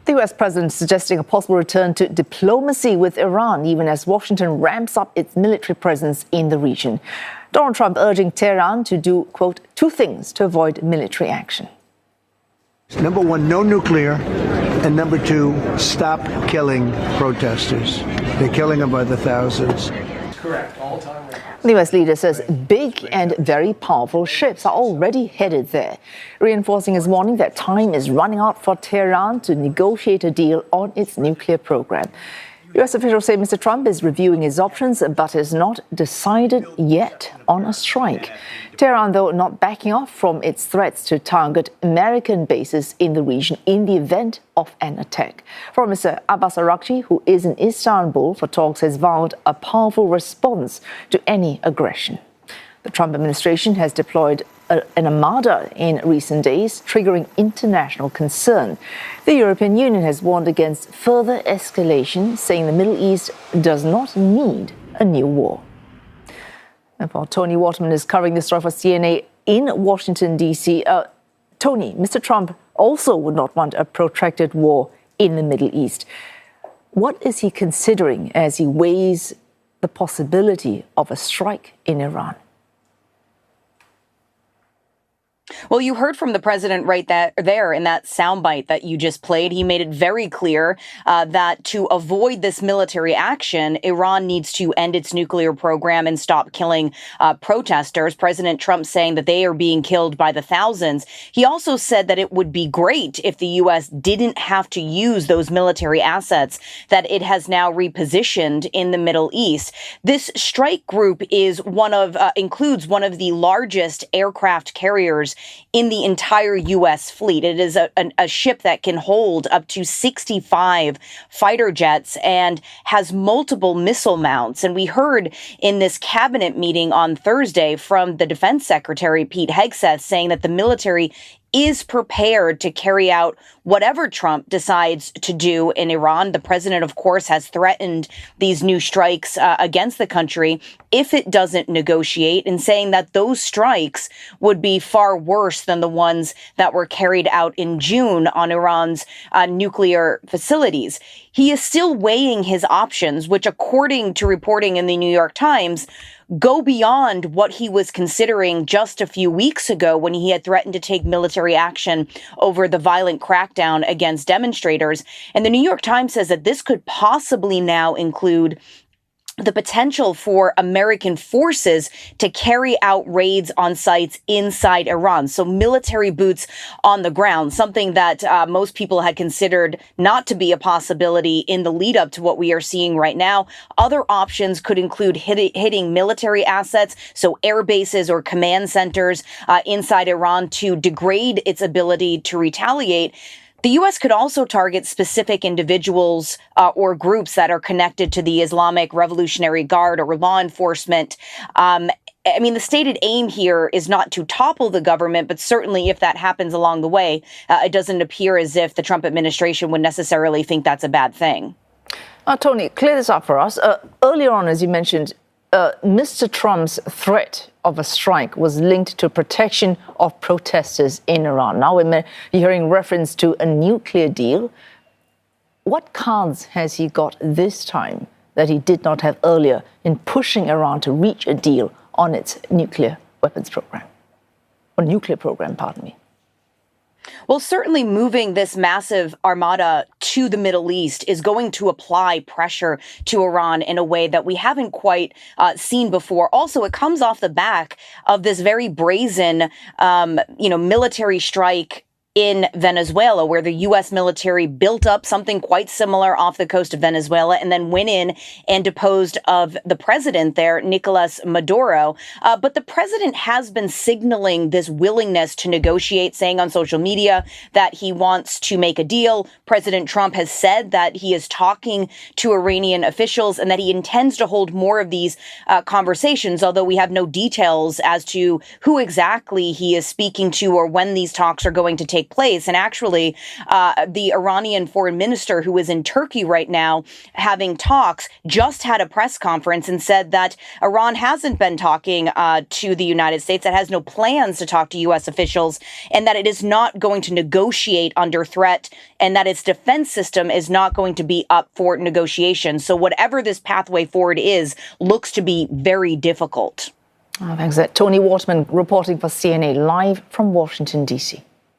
The U.S. president suggesting a possible return to diplomacy with Iran, even as Washington ramps up its military presence in the region. Donald Trump urging Tehran to do, quote, two things to avoid military action. Number one, no nuclear. And number two, stop killing protesters. They're killing them by the thousands. Correct. All-time record. The U.S. leader says big and very powerful ships are already headed there, reinforcing his warning that time is running out for Tehran to negotiate a deal on its nuclear program. U.S. officials say Mr. Trump is reviewing his options, but has not decided yet on a strike. Tehran, though, not backing off from its threats to target American bases in the region in the event of an attack. Foreign Minister Abbas Araghchi, who is in Istanbul for talks, has vowed a powerful response to any aggression. The Trump administration has deployed an armada in recent days, triggering international concern. The European Union has warned against further escalation, saying the Middle East does not need a new war. And while Toni Waterman is covering this story for CNA in Washington, D.C., Toni, Mr. Trump also would not want a protracted war in the Middle East. What is he considering as he weighs the possibility of a strike in Iran? Well, you heard from the president right there in that soundbite that you just played. He made it very clear that to avoid this military action, Iran needs to end its nuclear program and stop killing protesters. President Trump saying that they are being killed by the thousands. He also said that it would be great if the U.S. didn't have to use those military assets that it has now repositioned in the Middle East. This strike group is includes one of the largest aircraft carriers in the entire U.S. fleet. It is a ship that can hold up to 65 fighter jets and has multiple missile mounts. And we heard in this cabinet meeting on Thursday from the Defense Secretary, Pete Hegseth, saying that the military is prepared to carry out whatever Trump decides to do in Iran. The president, of course, has threatened these new strikes against the country if it doesn't negotiate, and saying that those strikes would be far worse than the ones that were carried out in June on Iran's nuclear facilities. He is still weighing his options, which, according to reporting in the New York Times, go beyond what he was considering just a few weeks ago when he had threatened to take military action over the violent crackdown against demonstrators. And the New York Times says that this could possibly now include the potential for American forces to carry out raids on sites inside Iran. So military boots on the ground, something that most people had considered not to be a possibility in the lead up to what we are seeing right now. Other options could include hitting military assets, so air bases or command centers inside Iran, to degrade its ability to retaliate. The U.S. could also target specific individuals or groups that are connected to the Islamic Revolutionary Guard or law enforcement. The stated aim here is not to topple the government, but certainly if that happens along the way, it doesn't appear as if the Trump administration would necessarily think that's a bad thing. Toni, clear this up for us. Earlier on, as you mentioned, Mr. Trump's threat of a strike was linked to protection of protesters in Iran. Now we're hearing reference to a nuclear deal. What cards has he got this time that he did not have earlier in pushing Iran to reach a deal on its nuclear weapons program? Or nuclear program, pardon me. Well, certainly moving this massive armada to the Middle East is going to apply pressure to Iran in a way that we haven't quite seen before. Also, it comes off the back of this very brazen, military strike in Venezuela, where the U.S. military built up something quite similar off the coast of Venezuela and then went in and deposed of the president there, Nicolas Maduro. But the president has been signaling this willingness to negotiate, saying on social media that he wants to make a deal. President Trump has said that he is talking to Iranian officials and that he intends to hold more of these conversations, although we have no details as to who exactly he is speaking to or when these talks are going to take take place. And actually, the Iranian foreign minister, who is in Turkey right now having talks, just had a press conference and said that Iran hasn't been talking to the United States, that has no plans to talk to U.S. officials, and that it is not going to negotiate under threat, and that its defense system is not going to be up for negotiation. So whatever this pathway forward is, looks to be very difficult. Thanks. Toni Waterman reporting for CNA live from Washington, D.C.